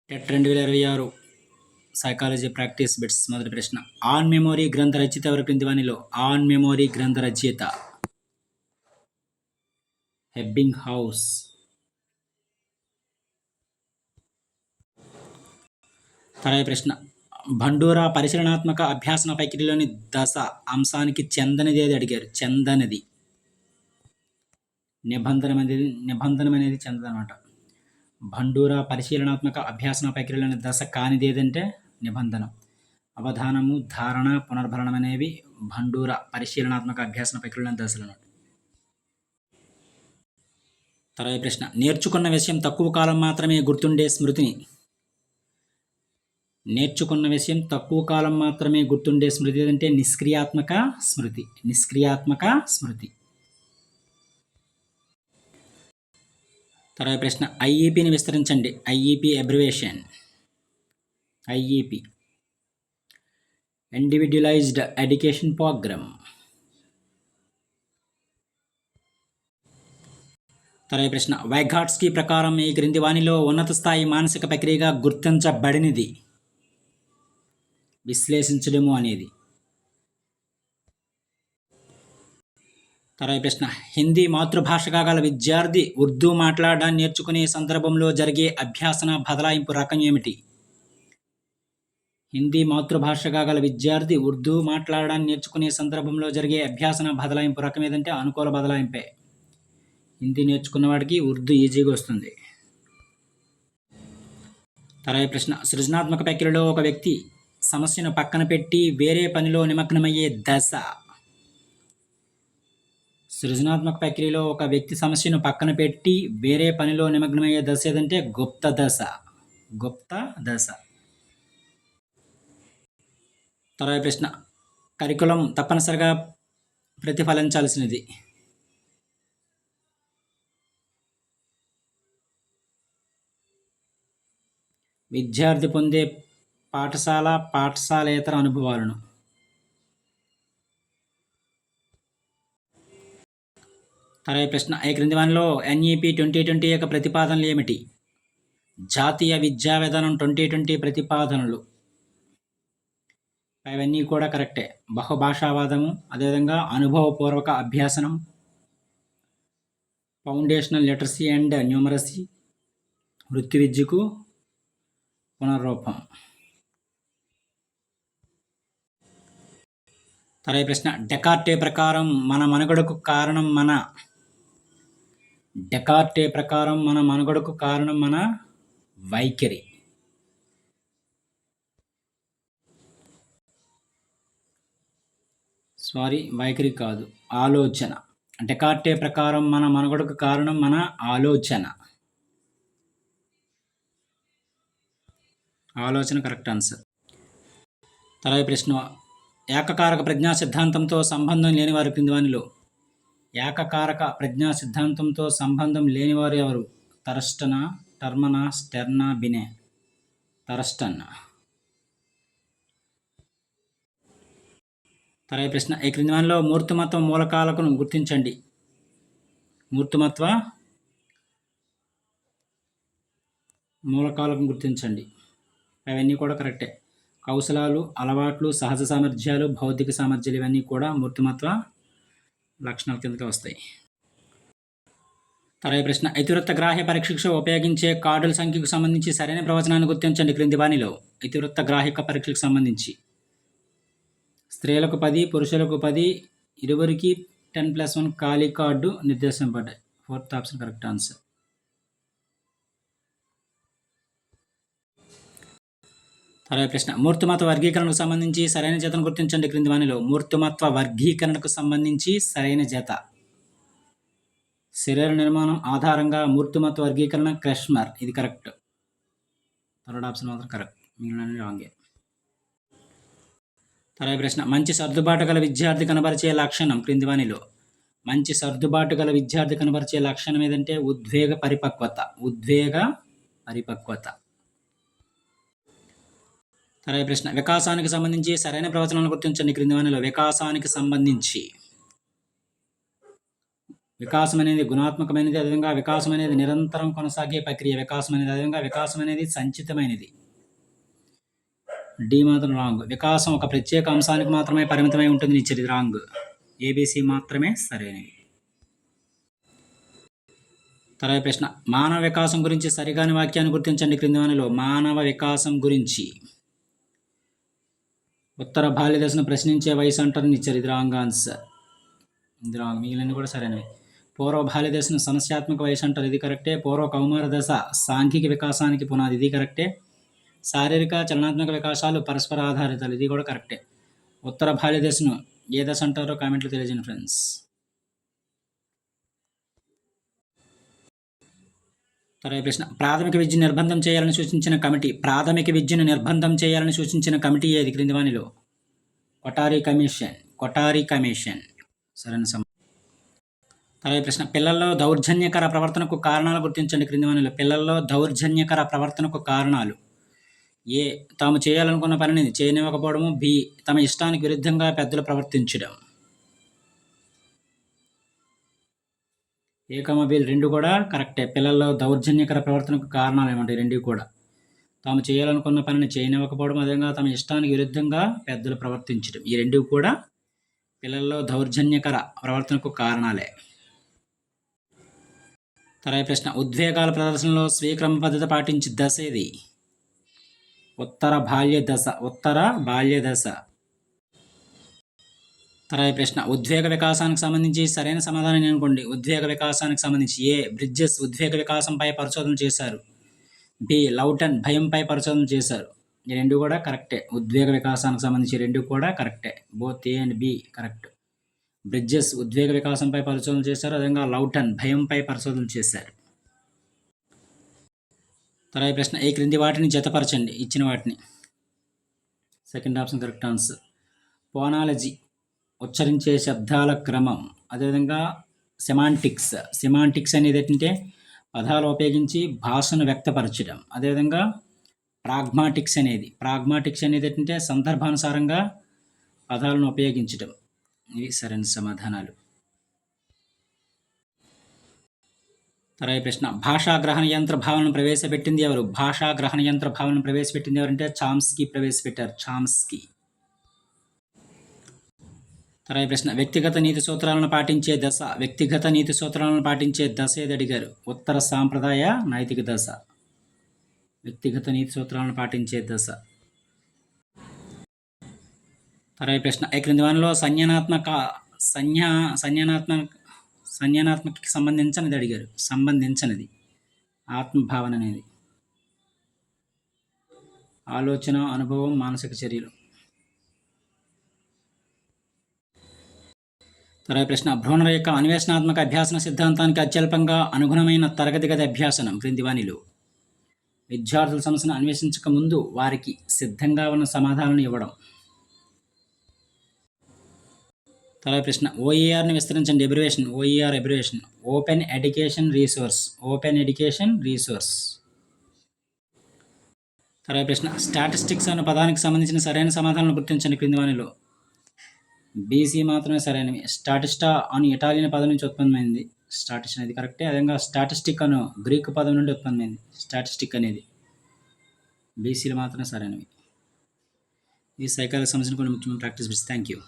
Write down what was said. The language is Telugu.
TET 2026 psychology practice bits. మొదటి ప్రశ్న, ఆన్ మెమొరీ గ్రంథ రచయిత ఎవరు క్రింది వానిలో? ఆన్ మెమొరీ గ్రంథ రచయిత ఎబ్బింగ్ హౌస్. తర్వాత ప్రశ్న, బండూరా పరిశీలనాత్మక అభ్యాసన ప్రక్రియలోని దశ అంశానికి చెందనిది ఏది అడిగారు? చెందనిది నిబంధన అనేది చెందదనమాట. బండూరా పరిశీలనాత్మక అభ్యాసన ప్రక్రియలోని దశ కానిది ఏదంటే నిబంధన. అవధానము, ధారణ, పునర్భరణం అనేవి బండూరా పరిశీలనాత్మక అభ్యాసన ప్రక్రియలోని దశలు. తర్వాత ప్రశ్న, నేర్చుకున్న విషయం తక్కువ కాలం మాత్రమే గుర్తుండే స్మృతిని. నేర్చుకున్న విషయం తక్కువ కాలం మాత్రమే గుర్తుండే స్మృతి ఏదంటే నిష్క్రియాత్మక స్మృతి. నిష్క్రియాత్మక స్మృతి. తర్వాత ప్రశ్న, ఐఈపీని విస్తరించండి. IEP abbreviation. IEP individualised education programme. తర్వాత ప్రశ్న, వైఘాట్స్కీ ప్రకారం ఈ క్రింది వానిలో ఉన్నత స్థాయి మానసిక ప్రక్రియగా గుర్తించబడినది? విశ్లేషించడము అనేది. తర్వాత ప్రశ్న, హిందీ మాతృభాషగా గల విద్యార్థి ఉర్దూ మాట్లాడడాన్ని నేర్చుకునే సందర్భంలో జరిగే అభ్యాసన బదలాయింపు రకం ఏమిటి? హిందీ మాతృభాషగా గల విద్యార్థి ఉర్దూ మాట్లాడడాన్ని నేర్చుకునే సందర్భంలో జరిగే అభ్యాసన బదలాయింపు రకం ఏదంటే అనుకూల బదలాయింపే. హిందీ నేర్చుకున్న వాడికి ఉర్దూ ఈజీగా వస్తుంది. తర్వాత ప్రశ్న, సృజనాత్మక ప్రక్రియలో ఒక వ్యక్తి సమస్యను పక్కన పెట్టి వేరే పనిలో నిమగ్నమయ్యే దశ. సృజనాత్మక ప్రక్రియలో ఒక వ్యక్తి సమస్యను పక్కన పెట్టి వేరే పనిలో నిమగ్నమయ్యే దశ ఏదంటే గుప్త దశ. గుప్త దశ. తర్వాత ప్రశ్న, కరికులం తప్పనిసరిగా ప్రతిఫలించాల్సినది. విద్యార్థి పొందే పాఠశాలేతర అనుభవాలను. తర్వాత ప్రశ్న, ఈ క్రింది వానిలో ఎన్ఈపీ 2020 యొక్క ప్రతిపాదనలు ఏమిటి? జాతీయ విద్యా విధానం 2020 ప్రతిపాదనలు. అవన్నీ కూడా కరెక్టే. బహుభాషావాదము, అదేవిధంగా అనుభవపూర్వక అభ్యాసనం, ఫౌండేషనల్ లిటరసీ అండ్ న్యూమరసీ, వృత్తి విద్యకు పునర్రూపం. తర్వాత ప్రశ్న, డెకార్టే ప్రకారం మన మనుగడకు కారణం మన. డెకార్టే ప్రకారం మన మనుగడకు కారణం మన వైఖరి. వైఖరి కాదు, ఆలోచన. డెకార్టే ప్రకారం మన మనుగడకు కారణం మన ఆలోచన. ఆలోచన కరెక్ట్ ఆన్సర్. తర్వాత ప్రశ్న, ఏకకారక ప్రజ్ఞా సిద్ధాంతంతో సంబంధం లేనివారు క్రింది వానిలో? ఏకకారక ప్రజ్ఞా సిద్ధాంతంతో సంబంధం లేనివారు ఎవరు? Thurstone, Terman, Stern, బినే. థర్స్టన్. తర్వాత ప్రశ్న, ఈ క్రింది వానిలో మూర్తిమత్వ మూలకాలను గుర్తించండి. మూర్తిమత్వ మూలకాలను గుర్తించండి. అవన్నీ కూడా కరెక్టే. కౌశలాలు, అలవాట్లు, సహజ సామర్థ్యాలు, భౌతిక సామర్థ్యాలు ఇవన్నీ కూడా మూర్తిమత్వ లక్షణాల కిందకి వస్తాయి. తర్వాత ప్రశ్న, ఇతివృత్త గ్రాహ్య పరీక్షకు ఉపయోగించే కార్డుల సంఖ్యకు సంబంధించి సరైన ప్రవచనాన్ని గుర్తించండి క్రింది వానిలో. ఇతివృత్త గ్రాహిక పరీక్షకు సంబంధించి స్త్రీలకు 10, పురుషులకు 10, ఇరువురికి 10+1 ఖాళీ కార్డు నిర్దేశింపబడ్డాయి. 4th option correct answer. తర్వాత ప్రశ్న, మూర్తిమత్వ వర్గీకరణకు సంబంధించి సరైన జతను గుర్తించండి క్రింది వానిలో. మూర్తిమత్వ వర్గీకరణకు సంబంధించి సరైన జత. శరీర నిర్మాణం ఆధారంగా మూర్తిమత్వ వర్గీకరణ క్రెష్మర్. ఇది కరెక్ట్. 3rd ఆప్షన్ మాత్రం కరెక్ట్, మిగిలిన రాంగే. తర్వాత ప్రశ్న, మంచి సర్దుబాటు గల విద్యార్థి కనబరిచే లక్షణం క్రింది వానిలో. మంచి సర్దుబాటు గల విద్యార్థి కనబరిచే లక్షణం ఏదంటే ఉద్వేగ పరిపక్వత. ఉద్వేగ పరిపక్వత. తర్వాత ప్రశ్న, వికాసానికి సంబంధించి సరైన ప్రవచనాలను గుర్తించండి క్రింది వానిలో. వికాసానికి సంబంధించి వికాసం అనేది గుణాత్మకమైనది, అదేవిధంగా వికాసం అనేది నిరంతరం కొనసాగే ప్రక్రియ. వికాసం అనేది అదేవిధంగా వికాసం అనేది సంచితమైనది. డి మాత్రం రాంగ్. వికాసం ఒక ప్రత్యేక అంశానికి మాత్రమే పరిమితమై ఉంటుంది ఇచ్చేది రాంగ్. ఏబిసి మాత్రమే సరైనవి. తర్వాత ప్రశ్న, మానవ వికాసం గురించి సరిగాని వాక్యాన్ని గుర్తించండి క్రింది వానిలో. మానవ వికాసం గురించి ఉత్తర బాల్య దశను ప్రశ్నించే వయసు అంటారని ఇచ్చారు. ఇది రాంగ్ ఆన్సర్. ఇది రాంగ్. మిగిలినవి కూడా సరైనవి. పూర్వ బాల్య దశను సమస్యాత్మక వయసు అంటారు. ఇది కరెక్టే. పూర్వ కౌమార దశ సాంఘిక వికాసానికి పునాది. ఇది కరెక్టే. శారీరక చలనాత్మక వికాసాలు పరస్పర ఆధారితాలు. ఇది కూడా కరెక్టే. ఉత్తర బాల్య దశను ఏ దశ అంటారో కామెంట్లో తెలియజేయండి ఫ్రెండ్స్. తర్వాత ప్రశ్న, ప్రాథమిక విద్యను నిర్బంధం చేయాలని సూచించిన కమిటీ. ప్రాథమిక విద్యను నిర్బంధం చేయాలని సూచించిన కమిటీ ఏది క్రింది వానిలో? కొఠారి కమిషన్. కొఠారి కమిషన్ సరైన సమాధానం. తర్వాత ప్రశ్న, పిల్లల్లో దౌర్జన్యకర ప్రవర్తనకు కారణాలు గుర్తించండి క్రింది వానిలో. పిల్లల్లో దౌర్జన్యకర ప్రవర్తనకు కారణాలు. ఏ, తాము చేయాలనుకున్న పనిని చేయనివ్వకపోవడము. బి, తమ ఇష్టానికి విరుద్ధంగా పెద్దలు ప్రవర్తించడం. ఏ, బి రెండు కూడా కరెక్టే. పిల్లల్లో దౌర్జన్యకర ప్రవర్తనకు కారణాలు ఏమంటాయి? రెండు కూడా. తాము చేయాలనుకున్న పనిని చేయనివ్వకపోవడం, అదేవిధంగా తమ ఇష్టానికి విరుద్ధంగా పెద్దలు ప్రవర్తించడం. ఈ రెండు కూడా పిల్లల్లో దౌర్జన్యకర ప్రవర్తనకు కారణాలే. తర్వాత ప్రశ్న, ఉద్వేగాల ప్రదర్శనలో స్వీక్రమ పద్ధతి పాటించి దశ ఏది? ఉత్తర బాల్య దశ. ఉత్తర బాల్య దశ. తర్వాత ప్రశ్న, ఉద్వేగ వికాసానికి సంబంధించి సరైన సమాధానం అనుకోండి. ఉద్వేగ వికాసానికి సంబంధించి ఏ, బ్రిడ్జెస్ ఉద్వేగ వికాసంపై పరిశోధన చేశారు. బి, లౌటన్ భయంపై పరిశోధన చేశారు. ఈ రెండు కూడా కరెక్టే. ఉద్వేగ వికాసానికి సంబంధించి రెండు కూడా కరెక్టే. Both A and B correct. Bridges ఉద్వేగ వికాసంపై పరిశోధన చేశారు, అదేవిధంగా లౌటన్ భయంపై పరిశోధన చేశారు. తర్వాత ప్రశ్న, ఈ క్రింది వాటిని జతపరచండి. ఇచ్చిన వాటిని. Second option correct answer. Phonology ఉచ్చరించే శబ్దాల క్రమం, అదేవిధంగా సెమాంటిక్స్. సెమాంటిక్స్ అనేది ఏంటంటే పదాలు ఉపయోగించి భాషను వ్యక్తపరచడం. అదేవిధంగా ప్రాగ్మాటిక్స్ అనేది ఏంటంటే సందర్భానుసారంగా పదాలను ఉపయోగించడం. ఇవి సరైన సమాధానాలు. తర్వాత ప్రశ్న, భాషా గ్రహణ యంత్ర భావనను ప్రవేశపెట్టింది ఎవరు? భాషా గ్రహణ యంత్ర భావనను ప్రవేశపెట్టింది ఎవరంటే చామ్స్కీ ప్రవేశపెట్టారు. చామ్స్కీ. తర్వాత ప్రశ్న, వ్యక్తిగత నీతి సూత్రాలను పాటించే దశ. వ్యక్తిగత నీతి సూత్రాలను పాటించే దశ ఏది అడిగారు? ఉత్తర సాంప్రదాయ నైతిక దశ. వ్యక్తిగత నీతి సూత్రాలను పాటించే దశ. తర్వాత ప్రశ్న, ఈ క్రింది వానిలో సంజ్ఞానాత్మక సంబంధించినది అడిగారు. సంబంధించినది ఆత్మభావన అనేది ఆలోచన, అనుభవం, మానసిక చర్యలు. తర్వాత ప్రశ్న, బ్రూనర్ యొక్క అన్వేషణాత్మక అభ్యాసన సిద్ధాంతానికి అత్యల్పంగా అనుగుణమైన తరగతి గది అభ్యాసనం క్రింది వానిలో. విద్యార్థుల సమస్యను అన్వేషించక ముందు వారికి సిద్ధంగా ఉన్న సమాధానాలను ఇవ్వడం. తర్వాత ప్రశ్న, ఓఈఆర్ని విస్తరించండి. Abbreviation. OER abbreviation open education resource. Open education resource. తర్వాత ప్రశ్న, స్టాటిస్టిక్స్ అనే పదానికి సంబంధించిన సరైన సమాధానాలను గుర్తించండి క్రింది వానిలో. బీసీ మాత్రమే సరైనవి. స్టాటిస్టా అని ఇటాలియన్ పదం నుంచి ఉత్పన్నమైంది. స్టాటిస్ట్ అనేది కరెక్టే. అదేవిధంగా స్టాటిస్టిక్ అను గ్రీక్ పదం నుండి ఉత్పన్నమైంది. స్టాటిస్టిక్ అనేది. బీసీలు మాత్రమే సరైనవి. ఈ సైకాలజీ సమస్యను కొన్ని ముఖ్యమైన ప్రాక్టీస్ బిట్స్. Thank you.